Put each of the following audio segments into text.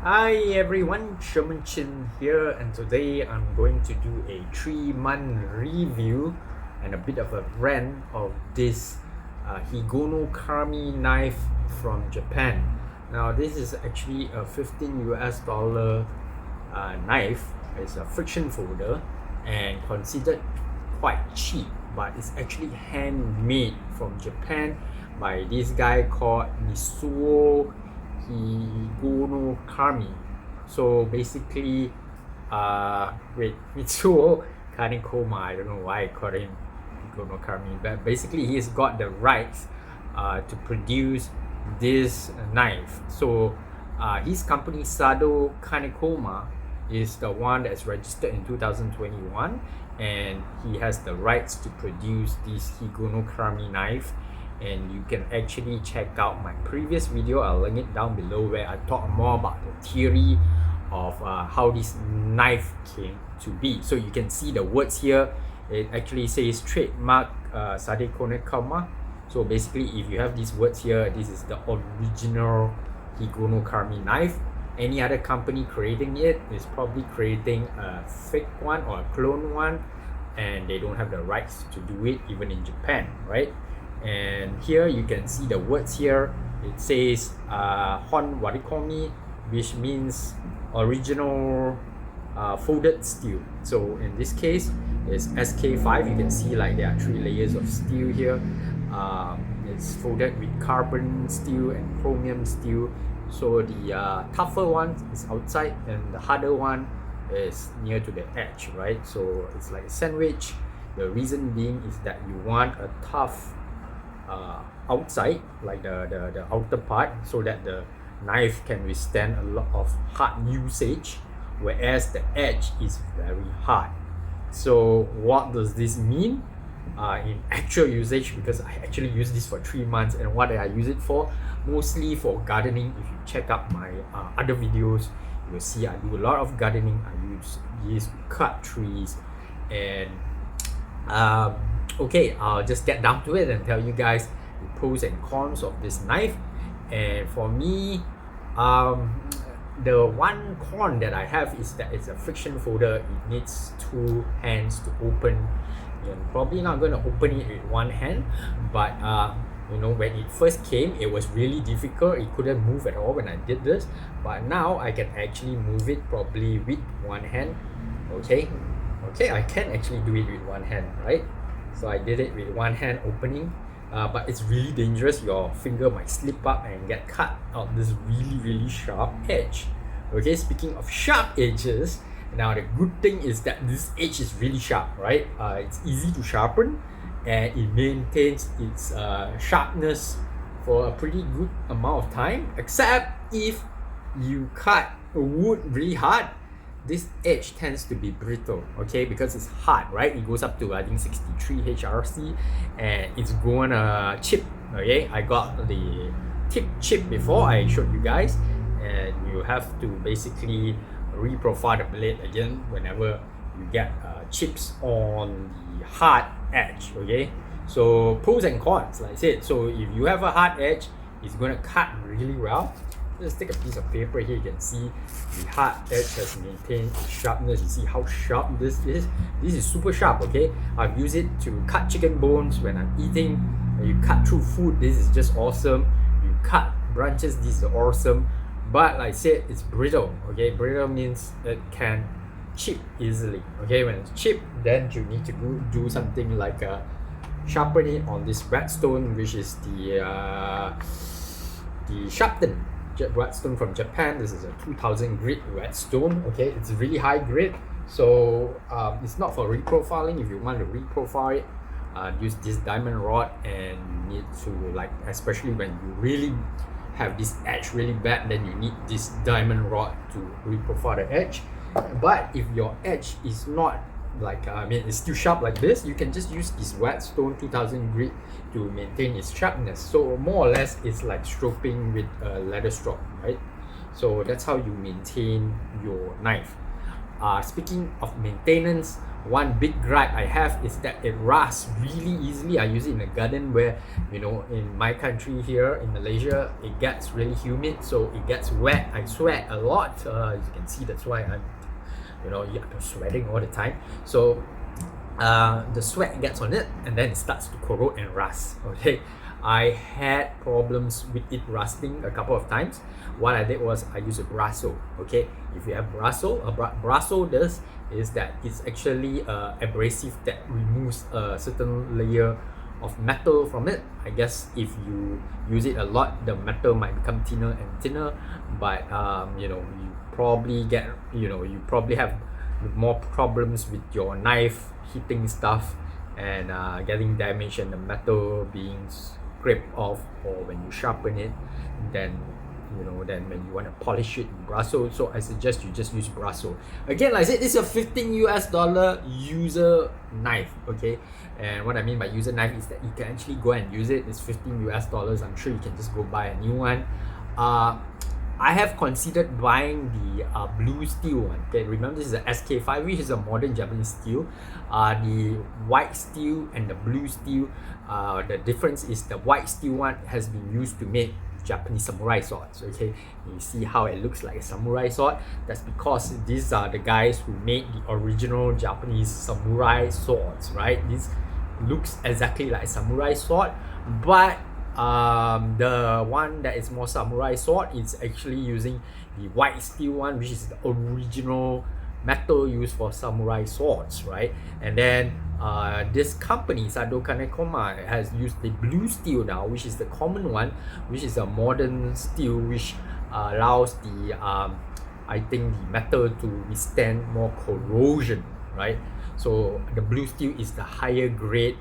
Hi everyone, Sherman Chin here, and today I'm going to do a 3-month review and a bit of a rant of this Higonokami knife from Japan. Now this is actually a 15 US dollar knife. It's a friction folder and considered quite cheap, but it's actually handmade from Japan by this guy called Higonokami. So basically, Mitsuo Kanekoma, I don't know why I call him Higonokami, but basically he's got the rights to produce this knife. So his company Sado Kanekoma is the one that's registered in 2021, and he has the rights to produce this Higonokami knife. And you can actually check out my previous video. I'll link it down below, where I talk more about the theory of how this knife came to be. So you can see the words here. It actually says trademark Sado Kanekoma. So basically, if you have these words here, this is the original Higonokami knife. Any other company creating it is probably creating a fake one or a clone one, and they don't have the rights to do it even in Japan, right? And here you can see the words here. It says Hon Warikomi, which means original folded steel. So in this case, it's SK5. You can see like there are 3 layers of steel here. It's folded with carbon steel and chromium steel. So the tougher one is outside, and the harder one is near to the edge, right? So it's like a sandwich. The reason being is that you want a tough outside, like the outer part, so that the knife can withstand a lot of hard usage, whereas the edge is very hard. So what does this mean in actual usage? Because I actually use this for 3 months, and what I use it for, mostly for gardening. If you check out my other videos, you will see I do a lot of gardening. I use this to cut trees. And okay, I'll just get down to it and tell you guys the pros and cons of this knife. And for me, the one con that I have is that it's a friction folder. It needs 2 hands to open. You're probably not going to open it with 1 hand, but you know, when it first came, it was really difficult. It couldn't move at all when I did this, but now I can actually move it probably with 1 hand. Okay, I can actually do it with 1 hand, right? So I did it with 1 hand opening, but it's really dangerous. Your finger might slip up and get cut out this really sharp edge. Okay, speaking of sharp edges, now the good thing is that this edge is really sharp, right? It's easy to sharpen, and it maintains its sharpness for a pretty good amount of time, except if you cut wood really hard. This edge tends to be brittle, okay, because it's hard, right? It goes up to, I think, 63 HRC, and it's gonna chip, okay? I got the tip chip before, I showed you guys, and you have to basically reprofile the blade again whenever you get chips on the hard edge, okay? So pros and cons, like I said. So if you have a hard edge, it's gonna cut really well. Let's take a piece of paper here. You can see the hard edge has maintained its sharpness. You see how sharp this is? This is super sharp, okay? I've used it to cut chicken bones when I'm eating. You cut through food, this is just awesome. You cut branches, this is awesome. But like I said, it's brittle, okay? Brittle means it can chip easily, okay? When it's chipped, then you need to do something like sharpen it on this redstone, which is the sharpen redstone from Japan. This is a 2000 grit redstone, okay? It's really high grit, so it's not for reprofiling. If you want to reprofile it, use this diamond rod, and you need to, like, especially when you really have this edge really bad, then you need this diamond rod to reprofile the edge. But if your edge is not like, it's still sharp like this, you can just use this redstone 2000 grit to maintain its sharpness. So more or less, it's like stropping with a leather strop, right? So that's how you maintain your knife. Speaking of maintenance, one big gripe I have is that it rusts really easily. I use it in a garden where, you know, in my country here in Malaysia, it gets really humid, so it gets wet. I sweat a lot. As you can see, that's why I'm, you know, I'm sweating all the time. So the sweat gets on it and then it starts to corrode and rust. Okay, I had problems with it rusting a couple of times. What I did was I used a brasso. Okay, if you have brasso, brasso does is that it's actually abrasive that removes a certain layer of metal from it. I guess if you use it a lot, the metal might become thinner and thinner, but you know, you probably get, you know, you probably have more problems with your knife hitting stuff and getting damaged and the metal being scraped off, or when you sharpen it, then, you know, then when you want to polish it in brasso. So I suggest you just use brasso. Again, like I said, this is a $15 user knife. Okay, and what I mean by user knife is that you can actually go and use it. It's $15. I'm sure you can just go buy a new one. I have considered buying the blue steel one. Okay, remember this is a SK5, which is a modern Japanese steel. The white steel and the blue steel, the difference is the white steel one has been used to make Japanese samurai swords. Okay, you see how it looks like a samurai sword? That's because these are the guys who made the original Japanese samurai swords, right? This looks exactly like a samurai sword, but the one that is more samurai sword is actually using the white steel one, which is the original metal used for samurai swords, right? And then this company, Sado Kanekoma, has used the blue steel now, which is the common one, which is a modern steel which allows the I think the metal to withstand more corrosion, right? So the blue steel is the higher grade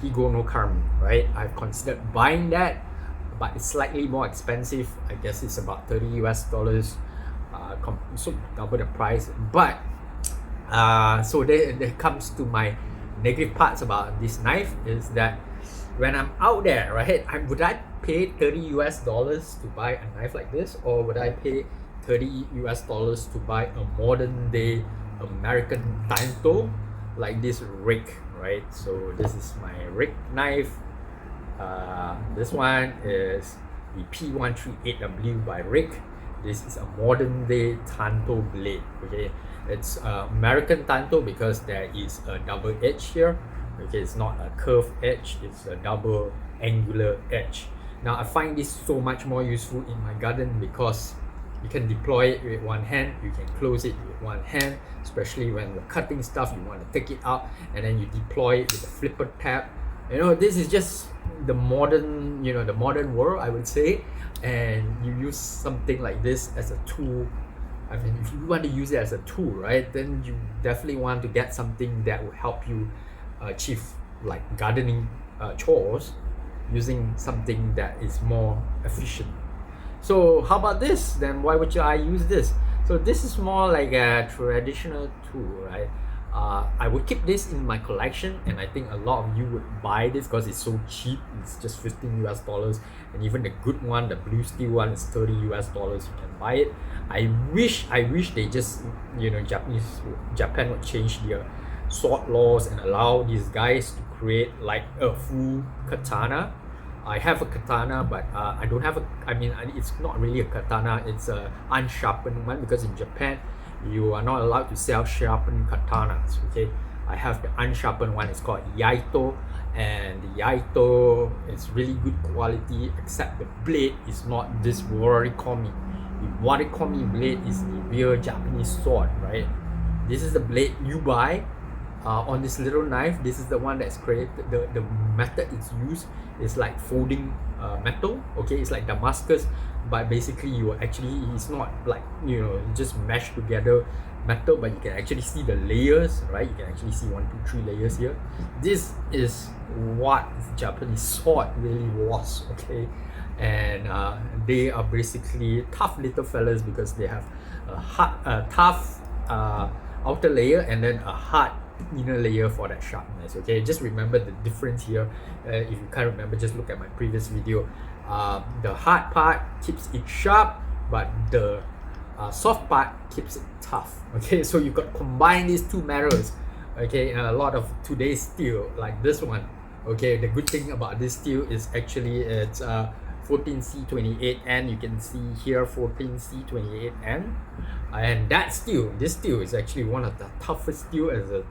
Higonokami, right? I've considered buying that, but it's slightly more expensive. I guess it's about $30, so double the price. But so there comes to my negative parts about this knife, is that when I'm out there, right, would I pay $30 to buy a knife like this, or would I pay $30 to buy a modern day American tanto like this rake, right? So this is my rake knife. This one is the P138W by Rake. This is a modern day tanto blade. Okay, it's American tanto because there is a double edge here. Okay, it's not a curved edge, it's a double angular edge. Now I find this so much more useful in my garden because you can deploy it with one hand, you can close it with one hand, especially when you're cutting stuff, you want to take it out and then you deploy it with a flipper tab. You know, this is just the modern, you know, the modern world, I would say. And you use something like this as a tool. I mean, if you want to use it as a tool, right, then you definitely want to get something that will help you achieve like gardening chores using something that is more efficient. So how about this? Then why would I use this? So this is more like a traditional tool, right? I would keep this in my collection, and I think a lot of you would buy this because it's so cheap. It's just $15, and even the good one, the blue steel one, is $30. You can buy it. I wish they just, you know, Japan would change their sword laws and allow these guys to create like a full katana. I have a katana, but I don't have a, I mean, it's not really a katana, it's a unsharpened one, because in Japan you are not allowed to sell sharpened katanas. Okay, I have the unsharpened one. It's called Yaito, and the Yaito is really good quality, except the blade is not this Warikomi. The Warikomi blade is the real Japanese sword, right? This is the blade you buy on this little knife. This is the one that's created. The method it's used is like folding metal. Okay, it's like Damascus, but basically you actually, it's not like, you know, just mash together metal, but you can actually see the layers, right? You can actually see 1, 2, 3 layers here. This is what Japanese sword really was. Okay, and they are basically tough little fellas because they have a tough outer layer and then a hard inner layer for that sharpness. Okay, just remember the difference here. If you can't remember, just look at my previous video. The hard part keeps it sharp, but the soft part keeps it tough. Okay, so you got combine these two metals. Okay, a lot of today's steel like this one. Okay, the good thing about this steel is actually it's 14C28N. You can see here 14C28N, and that steel, this steel is actually one of the toughest steel as a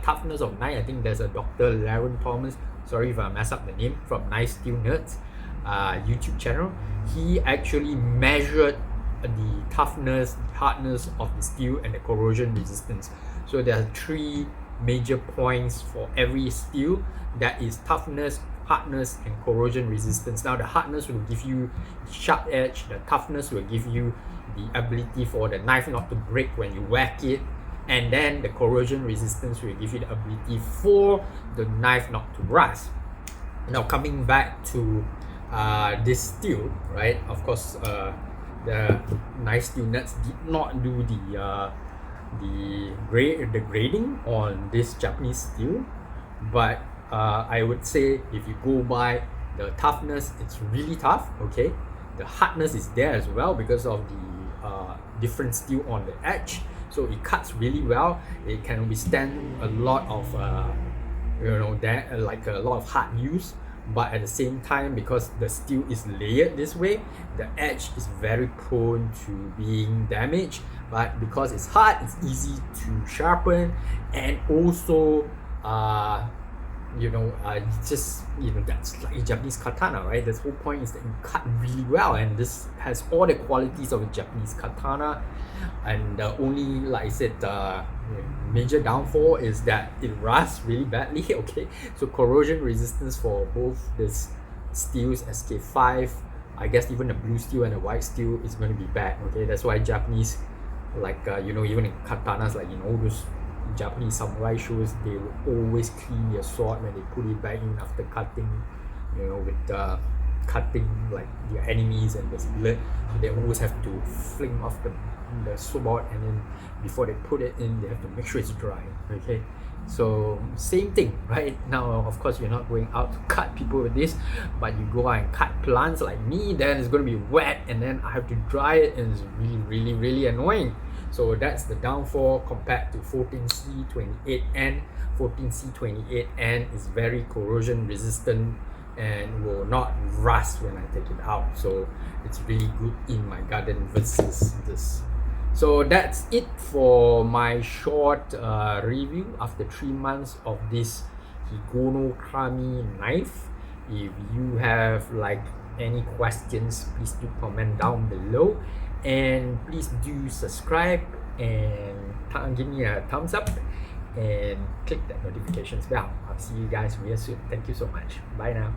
toughness of knife. I think there's a Dr. Laren Thomas, sorry if I mess up the name, from Knife Steel Nerds YouTube channel. He actually measured the toughness, hardness of the steel and the corrosion resistance. So there are 3 major points for every steel, that is toughness, hardness and corrosion resistance. Now the hardness will give you sharp edge, the toughness will give you the ability for the knife not to break when you whack it, and then the corrosion resistance will give you the ability for the knife not to rust. Now coming back to this steel, right? Of course, the Knife Steel Nerds did not do the grading on this Japanese steel, but I would say if you go by the toughness, it's really tough. Okay, the hardness is there as well because of the different steel on the edge, so it cuts really well. It can withstand a lot of like a lot of hard use, but at the same time, because the steel is layered this way, the edge is very prone to being damaged. But because it's hard, it's easy to sharpen, and also just that's like a Japanese katana, right? The whole point is that you cut really well, and this has all the qualities of a Japanese katana. And the only, like I said, major downfall is that it rusts really badly. Okay, so corrosion resistance for both this steels, SK5, I guess even the blue steel and the white steel is going to be bad. Okay, that's why Japanese, like even in katanas, like in all those Japanese samurai shows, they will always clean their sword when they put it back in after cutting, with cutting like their enemies and there's blood. So they always have to fling off the sword, and then before they put it in, they have to make sure it's dry. Okay, so same thing, right? Now of course you're not going out to cut people with this, but you go out and cut plants like me, then it's going to be wet, and then I have to dry it, and it's really annoying. So that's the downfall compared to 14C28N. 14C28N is very corrosion resistant and will not rust when I take it out, so it's really good in my garden versus this. So that's it for my short review after 3 months of this Higonokami knife. If you have like any questions, please do comment down below, and please do subscribe and give me a thumbs up and click that notifications bell. I'll see you guys real soon. Thank you so much. Bye now.